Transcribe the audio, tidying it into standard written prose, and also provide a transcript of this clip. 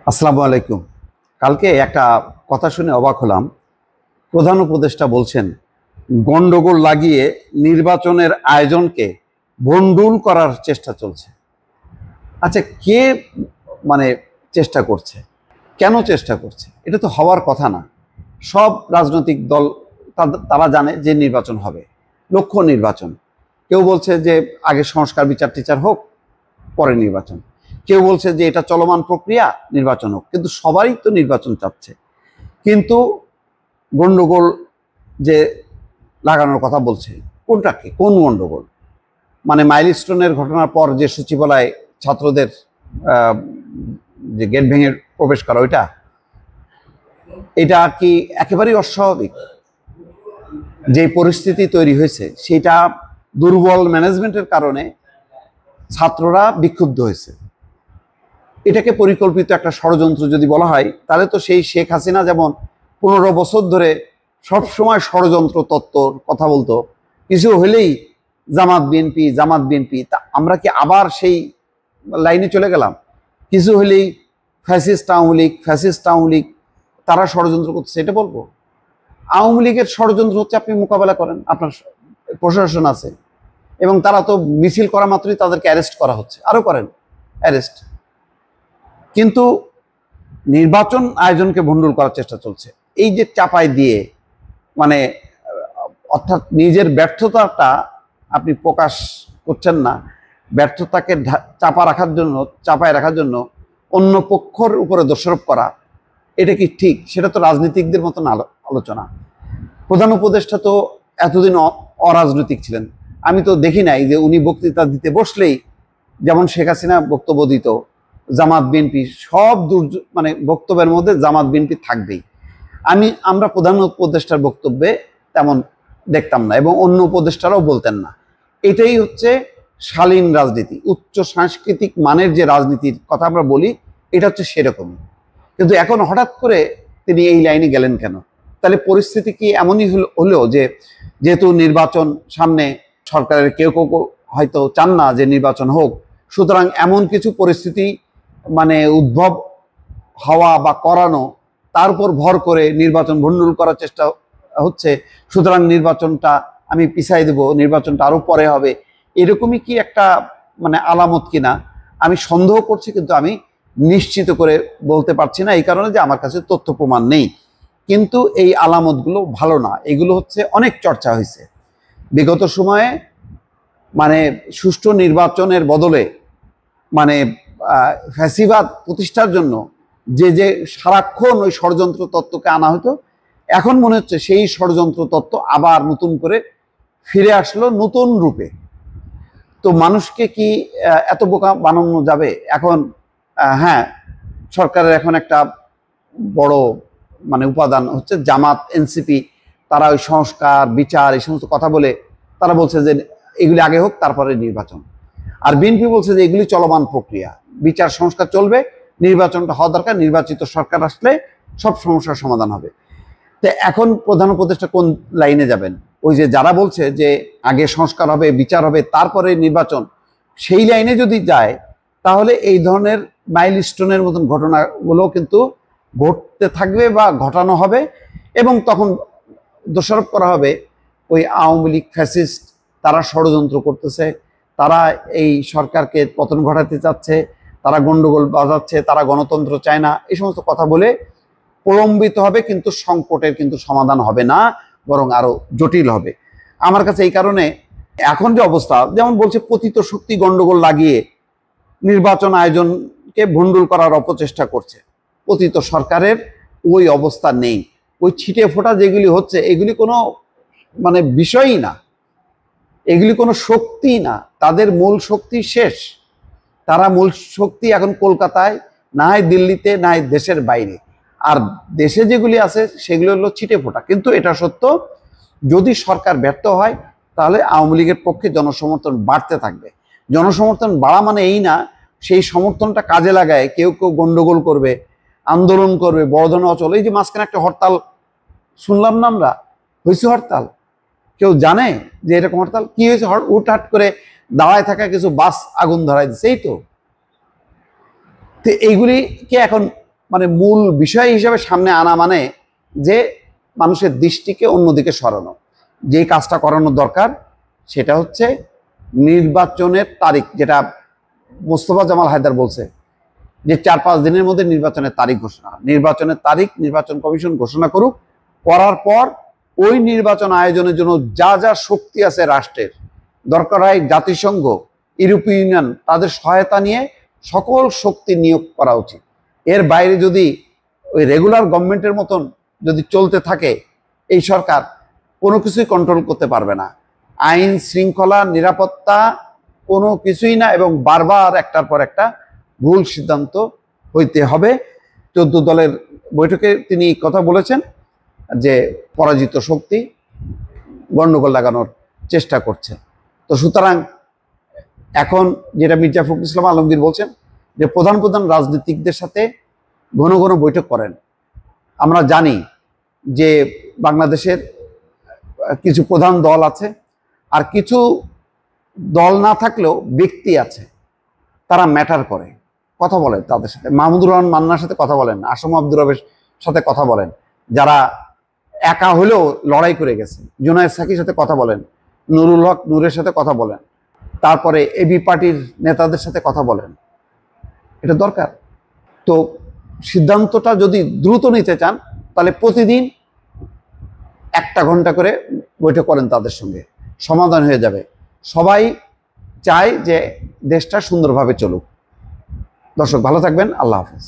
আসসালামু আলাইকুম। কালকে একটা কথা শুনে অবাক হলাম। প্রধান উপদেষ্টা বলছেন গন্ডগোল লাগিয়ে নির্বাচনের আয়োজনকে ভণ্ডুল করার চেষ্টা চলছে। আচ্ছা, কে মানে চেষ্টা করছে? কেন চেষ্টা করছে? এটা তো হওয়ার কথা না। সব রাজনৈতিক দল তারা জানে যে নির্বাচন হবে, লক্ষ্য নির্বাচন। কেউ বলছে যে আগে সংস্কার বিচার টিচার হোক, পরে নির্বাচন। কেউ বলছে যে এটা চলমান প্রক্রিয়া, নির্বাচন হোক। কিন্তু সবাই তো নির্বাচন চাচ্ছে। কিন্তু গন্ডগোল যে লাগানোর কথা বলছে, কোনটাকে? কোন গন্ডগোল? মানে মাইলস্টোনের ঘটনার পর যে সচিবালয় ছাত্রদের যে গেট ভেঙে প্রবেশ করা, ওইটা এটা কি একেবারেই অস্বাভাবিক? যে পরিস্থিতি তৈরি হয়েছে সেটা দুর্বল ম্যানেজমেন্টের কারণে ছাত্ররা বিক্ষুব্ধ হয়েছে। এটাকে পরিকল্পিত একটা ষড়যন্ত্র যদি বলা হয়, তাহলে তো সেই শেখ হাসিনা যেমন 15 বছর ধরে সবসময় ষড়যন্ত্র তত্ত্বর কথা বলতো, কিছু হলেই জামাত বিএনপি, তা আমরা কি আবার সেই লাইনে চলে গেলাম? কিছু হলেই ফ্যাসিস্ট আওয়ামী লীগ তারা ষড়যন্ত্র করতেছে, এটা বলবো? আওয়ামী লীগের ষড়যন্ত্র হচ্ছে আপনি মোকাবেলা করেন, আপনার প্রশাসন আছে, এবং তারা তো মিছিল করা মাত্রই তাদেরকে অ্যারেস্ট করা হচ্ছে, আরো করেন অ্যারেস্ট। কিন্তু নির্বাচন আয়োজনকে ভণ্ডুল করার চেষ্টা চলছে। এই যে চাপায় দিয়ে, মানে অর্থাৎ নিজের ব্যর্থতাটা আপনি প্রকাশ করছেন না, ব্যর্থতাকে চাপায় রাখার জন্য অন্য পক্ষর উপরে দোষারোপ করা, এটা কি ঠিক? সেটা তো রাজনীতিকদের মতন আলোচনা। প্রধান উপদেষ্টা তো এতদিন অরাজনৈতিক ছিলেন। আমি তো দেখি নাই যে উনি বক্তৃতা দিতে বসলেই, যেমন শেখ হাসিনা বক্তব্য দিত, জামাত বিএনপি সব মানে বক্তব্যের মধ্যে জামাত বিএনপি থাকবেই। আমরা প্রধান উপদেষ্টার বক্তব্যে তেমন দেখতাম না, এবং অন্য উপদেষ্টারাও বলতেন না। এটাই হচ্ছে শালীন রাজনীতি, উচ্চ সাংস্কৃতিক মানের যে রাজনীতির কথা আমরা বলি, এটা হচ্ছে সেরকমই। কিন্তু এখন হঠাৎ করে তিনি এই লাইনে গেলেন কেন? তাহলে পরিস্থিতি কি এমনই হলো যে যেহেতু নির্বাচন সামনে, সরকারের কেউ কেউ হয়তো চান না যে নির্বাচন হোক, সুতরাং এমন কিছু পরিস্থিতি মানে উদ্ভব হওয়া বা করানো, তার উপর ভর করে নির্বাচন ভণ্ডুল করার চেষ্টা হচ্ছে। সুতরাং নির্বাচনটা আমি পিছাই দেব, নির্বাচনটা আরো পরে হবে, এরকমই কি একটা মানে আলামত কিনা আমি সন্দেহ করছি, কিন্তু আমি নিশ্চিত করে বলতে পারছি না, এই কারণে যে আমার কাছে তথ্য প্রমাণ নেই। কিন্তু এই আলামতগুলো ভালো না। এগুলো হচ্ছে অনেক চর্চা হয়েছে বিগত সময়ে, মানে সুষ্ঠু নির্বাচনের বদলে মানে ফ্যাসিবাদ প্রতিষ্ঠার জন্য যে সারাক্ষণ ওই ষড়যন্ত্র তত্ত্বকে আনা হতো, এখন মনে হচ্ছে সেই ষড়যন্ত্র তত্ত্ব আবার নতুন করে ফিরে আসলো নতুন রূপে। তো মানুষকে কি এত বোকা বানানো যাবে? এখন হ্যাঁ, সরকারের এখন একটা বড় মানে উপাদান হচ্ছে জামাত, এনসিপি। তারা ওই সংস্কার বিচার এই সমস্ত কথা বলে তারা বলছে যে এগুলি আগে হোক, তারপরে নির্বাচন। আর বিএনপি বলছে যে এগুলি চলমান প্রক্রিয়া, বিচার সংস্কার চলবে, নির্বাচনটা হওয়া দরকার, নির্বাচিত সরকার আসলে সব সমস্যার সমাধান হবে। তো এখন প্রধান উপদেষ্টা কোন লাইনে যাবেন? ওই যে যারা বলছে যে আগে সংস্কার হবে, বিচার হবে, তারপরে নির্বাচন, সেই লাইনে যদি যায়, তাহলে এই ধরনের মাইলস্টোনের মতন ঘটনাগুলো কিন্তু ঘটতে থাকবে বা ঘটানো হবে, এবং তখন দোষারোপ করা হবে ওই আওয়ামী লীগ ফ্যাসিস্ট, তারা ষড়যন্ত্র করতেছে, তারা এই সরকারকে পতন ঘটাতে চাচ্ছে, তারা গন্ডগোল বাজাচ্ছে, তারা গণতন্ত্র চায় না, এই সমস্ত কথা বলে প্রলম্বিত হবে। কিন্তু সংকটের কিন্তু সমাধান হবে না, বরং আরো জটিল হবে। আমার কাছে এই কারণে এখন যে অবস্থা, যেমন বলছে পতিত শক্তি গন্ডগোল লাগিয়ে নির্বাচন আয়োজনকে ভণ্ডুল করার অপচেষ্টা করছে, পতিত সরকারের ওই অবস্থা নেই। ওই ছিটে ফোটা যেগুলি হচ্ছে, এগুলি কোনো মানে বিষয়ই না, এগুলি কোনো শক্তি না। তাদের মূল শক্তি শেষ। তারা মূল শক্তি এখন কলকাতায়, না হয় দিল্লিতে, না হয় দেশের বাইরে। আর দেশে যেগুলি আছে সেগুলো হলো ছিটে ফোটা। কিন্তু এটা সত্য, যদি সরকার ব্যর্থ হয়, তাহলে আওয়ামী লীগের পক্ষে জনসমর্থন বাড়তে থাকবে। জনসমর্থন বাড়া মানে এই না সেই সমর্থনটা কাজে লাগায় কেউ কেউ গন্ডগোল করবে, আন্দোলন করবে, বড় ধরনের অচল। এই যে মাঝখানে একটা হরতাল শুনলাম না আমরা, হয়েছে হরতাল, কেউ জানে যে এরকম হরতাল কি হয়েছে? হুটহাট করে দাঁড়ায় থাকা কিছু বাস আগুন ধরাই দিচ্ছে, এই তো। এইগুলিকে এখন মানে মূল বিষয় হিসেবে সামনে আনা, মানে যে মানুষের দৃষ্টিকে অন্যদিকে সরানো। যে কাজটা করানো দরকার সেটা হচ্ছে নির্বাচনের তারিখ, যেটা মোস্তফা জামাল হায়দার বলছে যে 4-5 দিনের মধ্যে নির্বাচনের তারিখ ঘোষণা, নির্বাচনের তারিখ নির্বাচন কমিশন ঘোষণা করুক। করার পর ওই নির্বাচন আয়োজনের জন্য যা যা শক্তি আছে রাষ্ট্রের, দরকার হয় জাতিসংঘ, ইউরোপীয় ইউনিয়ন, তাদের সহায়তা নিয়ে সকল শক্তি নিয়োগ করা উচিত। এর বাইরে যদি ওই রেগুলার গভর্নমেন্টের মতন যদি চলতে থাকে, এই সরকার কোনো কিছুই কন্ট্রোল করতে পারবে না। আইন শৃঙ্খলা নিরাপত্তা কোনো কিছুই না, এবং বারবার একটার পর একটা ভুল সিদ্ধান্ত হইতে হবে। 14 দলের বৈঠকে তিনি কথা বলেছেন যে পরাজিত শক্তি গণ্ডগোল লাগানোর চেষ্টা করছে। তো সুতরাং এখন যেটা মির্জা ফখরুল ইসলাম আলমগীর বলছেন যে প্রধান প্রধান রাজনীতিকদের সাথে ঘন ঘন বৈঠক করেন। আমরা জানি যে বাংলাদেশের কিছু প্রধান দল আছে, আর কিছু দল না থাকলেও ব্যক্তি আছে, তারা ম্যাটার করে, কথা বলেন তাদের সাথে। মাহমুদুর রহমান মান্নার সাথে কথা বলেন, আসম আব্দুর রবের সাথে কথা বলেন, যারা একা হলেও লড়াই করে গেছে, জুনায়েদ সাকির সাথে কথা বলেন, নুরুল হক নূরের সাথে কথা বলেন, তারপরে এবি পার্টির নেতাদের সাথে কথা বলেন। এটা দরকার। তো সিদ্ধান্তটা যদি দ্রুত নিতে চান তাহলে প্রতিদিন 1 ঘন্টা করে বৈঠক করেন, তাদের সঙ্গে সমাধান হয়ে যাবে। সবাই চায় যে দেশটা সুন্দরভাবে চলুক। দর্শক ভালো থাকবেন, আল্লাহ হাফেজ।